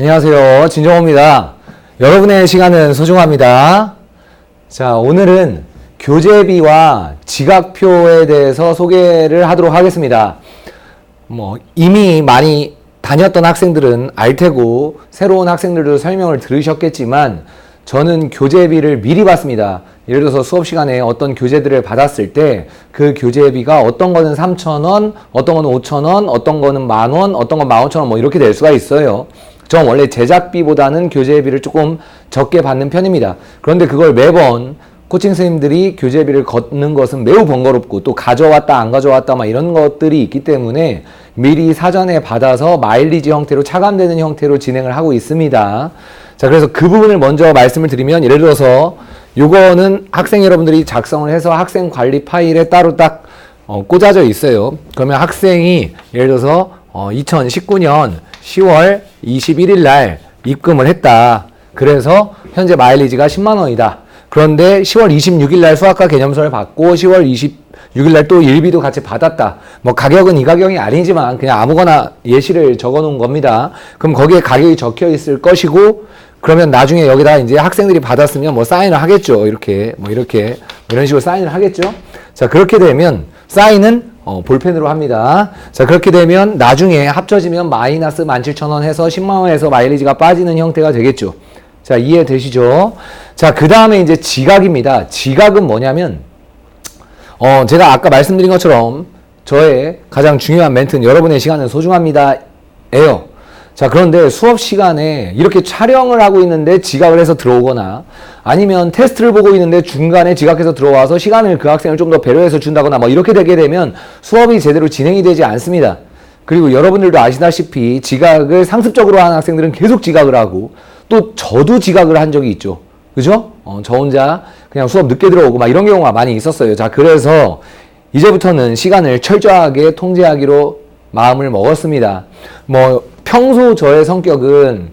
안녕하세요. 진정호입니다. 여러분의 시간은 소중합니다. 자, 오늘은 교재비와 지각표에 대해서 소개를 하도록 하겠습니다. 이미 많이 다녔던 학생들은 알 테고, 새로운 학생들도 설명을 들으셨겠지만, 저는 교재비를 미리 봤습니다. 예를 들어서 수업 시간에 어떤 교재들을 받았을 때 그 교재비가 어떤 거는 3,000원, 어떤 거는 5,000원, 어떤 거는 10,000원, 어떤 건 15,000원 이렇게 될 수가 있어요. 전 원래 제작비보다는 교재비를 조금 적게 받는 편입니다. 그런데 그걸 매번 코칭 선생님들이 교재비를 걷는 것은 매우 번거롭고 또 가져왔다 안 가져왔다 이런 것들이 있기 때문에 미리 사전에 받아서 마일리지 형태로 차감되는 형태로 진행을 하고 있습니다. 자, 그래서 그 부분을 먼저 말씀을 드리면, 예를 들어서 요거는 학생 여러분들이 작성을 해서 학생 관리 파일에 따로 딱 꽂아져 있어요. 그러면 학생이 예를 들어서 2019년 10월 21일 날 입금을 했다. 그래서 현재 마일리지가 10만 원이다. 그런데 10월 26일 날 수학과 개념서를 받고 10월 26일 날 또 일비도 같이 받았다. 가격은 이 가격이 아니지만 그냥 아무거나 예시를 적어 놓은 겁니다. 그럼 거기에 가격이 적혀 있을 것이고, 그러면 나중에 여기다 이제 학생들이 받았으면 사인을 하겠죠. 이렇게 이런 식으로 사인을 하겠죠. 자, 그렇게 되면 사인은 볼펜으로 합니다. 자, 그렇게 되면 나중에 합쳐지면 마이너스 17,000원 해서 10만 원에서 마일리지가 빠지는 형태가 되겠죠. 자, 이해되시죠? 자, 그 다음에 이제 지각입니다. 지각은 뭐냐면, 제가 아까 말씀드린 것처럼 저의 가장 중요한 멘트는 여러분의 시간은 소중합니다. 에요. 자, 그런데 수업 시간에 이렇게 촬영을 하고 있는데 지각을 해서 들어오거나, 아니면 테스트를 보고 있는데 중간에 지각해서 들어와서 시간을 그 학생을 좀 더 배려해서 준다거나 이렇게 되게 되면 수업이 제대로 진행이 되지 않습니다. 그리고 여러분들도 아시다시피 지각을 상습적으로 하는 학생들은 계속 지각을 하고, 또 저도 지각을 한 적이 있죠. 그죠? 저 혼자 그냥 수업 늦게 들어오고 이런 경우가 많이 있었어요. 자, 그래서 이제부터는 시간을 철저하게 통제하기로 마음을 먹었습니다. 평소 저의 성격은,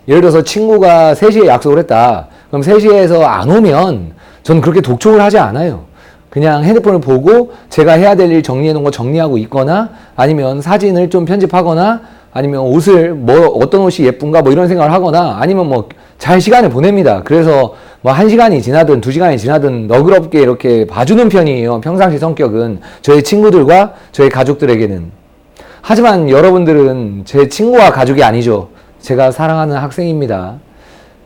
예를 들어서 친구가 3시에 약속을 했다. 그럼 3시에서 안 오면 저는 그렇게 독촉을 하지 않아요. 그냥 핸드폰을 보고 제가 해야 될 일 정리해 놓은 거 정리하고 있거나, 아니면 사진을 좀 편집하거나, 아니면 옷을 어떤 옷이 예쁜가 이런 생각을 하거나, 아니면 잘 시간을 보냅니다. 그래서 1시간이 지나든 2시간이 지나든 너그럽게 이렇게 봐주는 편이에요. 평상시 성격은 저희 친구들과 저희 가족들에게는. 하지만 여러분들은 제 친구와 가족이 아니죠. 제가 사랑하는 학생입니다.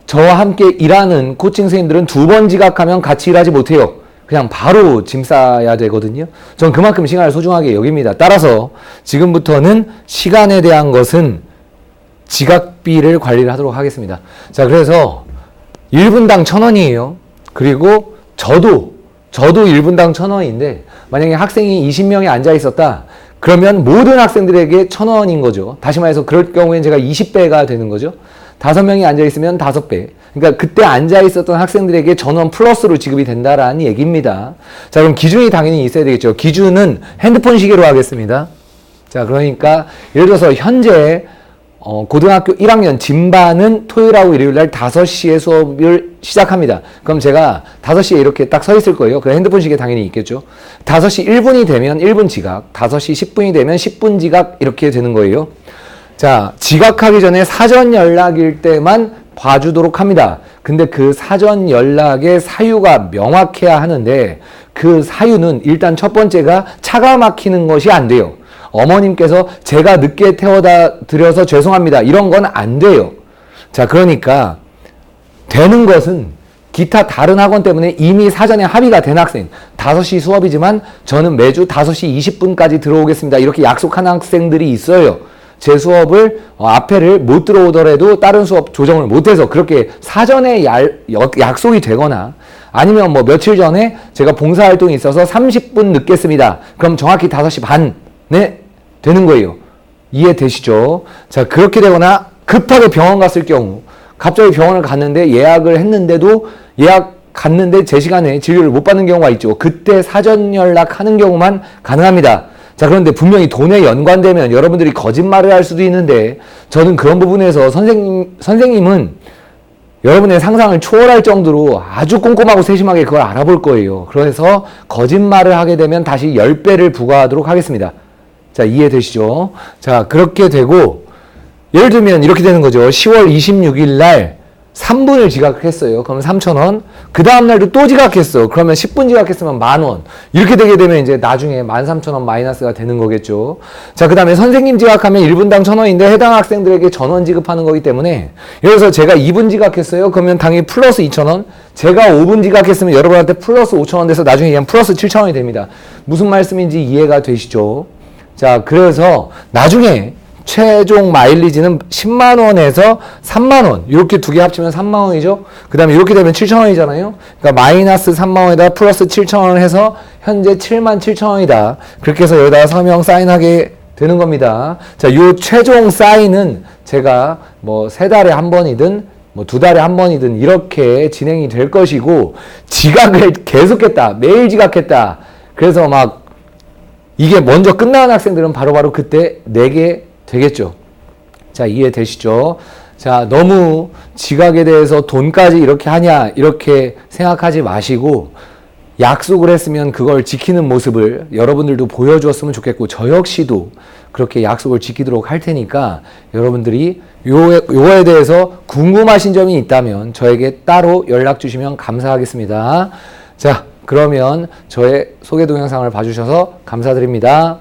저와 함께 일하는 코칭 선생님들은 2번 지각하면 같이 일하지 못해요. 그냥 바로 짐 싸야 되거든요. 전 그만큼 시간을 소중하게 여깁니다. 따라서 지금부터는 시간에 대한 것은 지각비를 관리를 하도록 하겠습니다. 자, 그래서 1분당 1,000원이에요. 그리고 저도 1분당 1,000원인데, 만약에 학생이 20명이 앉아 있었다. 그러면 모든 학생들에게 1,000원인 거죠. 다시 말해서 그럴 경우엔 제가 20배가 되는 거죠. 5명이 앉아있으면 5배. 그러니까 그때 앉아있었던 학생들에게 전원 플러스로 지급이 된다라는 얘기입니다. 자, 그럼 기준이 당연히 있어야 되겠죠. 기준은 핸드폰 시계로 하겠습니다. 자, 그러니까 예를 들어서 현재 고등학교 1학년 진반은 토요일하고 일요일날 5시에 수업을 시작합니다. 그럼 제가 5시에 이렇게 딱 서 있을 거예요. 그럼 핸드폰 시계 당연히 있겠죠. 5시 1분이 되면 1분 지각, 5시 10분이 되면 10분 지각, 이렇게 되는 거예요. 자, 지각하기 전에 사전 연락일 때만 봐주도록 합니다. 근데 그 사전 연락의 사유가 명확해야 하는데, 그 사유는 일단 첫 번째가 차가 막히는 것이 안 돼요. 어머님께서 제가 늦게 태워다 드려서 죄송합니다, 이런 건 안 돼요. 자, 그러니까 되는 것은 기타 다른 학원 때문에 이미 사전에 합의가 된 학생, 5시 수업이지만 저는 매주 5시 20분까지 들어오겠습니다, 이렇게 약속한 학생들이 있어요. 제 수업을 앞에를 못 들어오더라도 다른 수업 조정을 못해서 그렇게 사전에 약속이 되거나, 아니면 며칠 전에 제가 봉사활동이 있어서 30분 늦겠습니다. 그럼 정확히 5시 반에 되는 거예요. 이해되시죠? 자, 그렇게 되거나 급하게 병원 갔을 경우, 갑자기 병원을 갔는데 예약을 했는데도 갔는데 제 시간에 진료를 못 받는 경우가 있죠. 그때 사전 연락하는 경우만 가능합니다. 자, 그런데 분명히 돈에 연관되면 여러분들이 거짓말을 할 수도 있는데, 저는 그런 부분에서 선생님은 여러분의 상상을 초월할 정도로 아주 꼼꼼하고 세심하게 그걸 알아볼 거예요. 그래서 거짓말을 하게 되면 다시 10배를 부과하도록 하겠습니다. 자, 이해되시죠? 자, 그렇게 되고, 예를 들면 이렇게 되는 거죠. 10월 26일 날 3분을 지각했어요. 그러면 3,000원. 그 다음날도 또 지각했어. 그러면 10분 지각했으면 10,000원. 이렇게 되게 되면 이제 나중에 13,000원 마이너스가 되는 거겠죠. 자, 그 다음에 선생님 지각하면 1분당 1,000원인데 해당 학생들에게 전원 지급하는 거기 때문에, 예를 들어서 제가 2분 지각했어요. 그러면 당연히 플러스 2,000원. 제가 5분 지각했으면 여러분한테 플러스 5,000원 돼서 나중에 그냥 플러스 7,000원이 됩니다. 무슨 말씀인지 이해가 되시죠? 자, 그래서 나중에 최종 마일리지는 10만원에서 3만원, 이렇게 두 개 합치면 3만원이죠. 그 다음에 이렇게 되면 7천원이잖아요. 그러니까 마이너스 3만원에다 플러스 7천원을 해서 현재 77,000원이다. 그렇게 해서 여기다가 서명 사인하게 되는 겁니다. 자, 요 최종 사인은 제가 뭐 3달에 한 번이든 뭐 2달에 한 번이든 이렇게 진행이 될 것이고, 지각을 계속했다, 매일 지각했다, 그래서 막 이게 먼저 끝나는 학생들은 바로바로 그때 내게 되겠죠. 자, 이해되시죠? 자, 너무 지각에 대해서 돈까지 이렇게 하냐 이렇게 생각하지 마시고, 약속을 했으면 그걸 지키는 모습을 여러분들도 보여주었으면 좋겠고, 저 역시도 그렇게 약속을 지키도록 할 테니까 여러분들이 요거에 대해서 궁금하신 점이 있다면 저에게 따로 연락 주시면 감사하겠습니다. 자, 그러면 저의 소개 동영상을 봐주셔서 감사드립니다.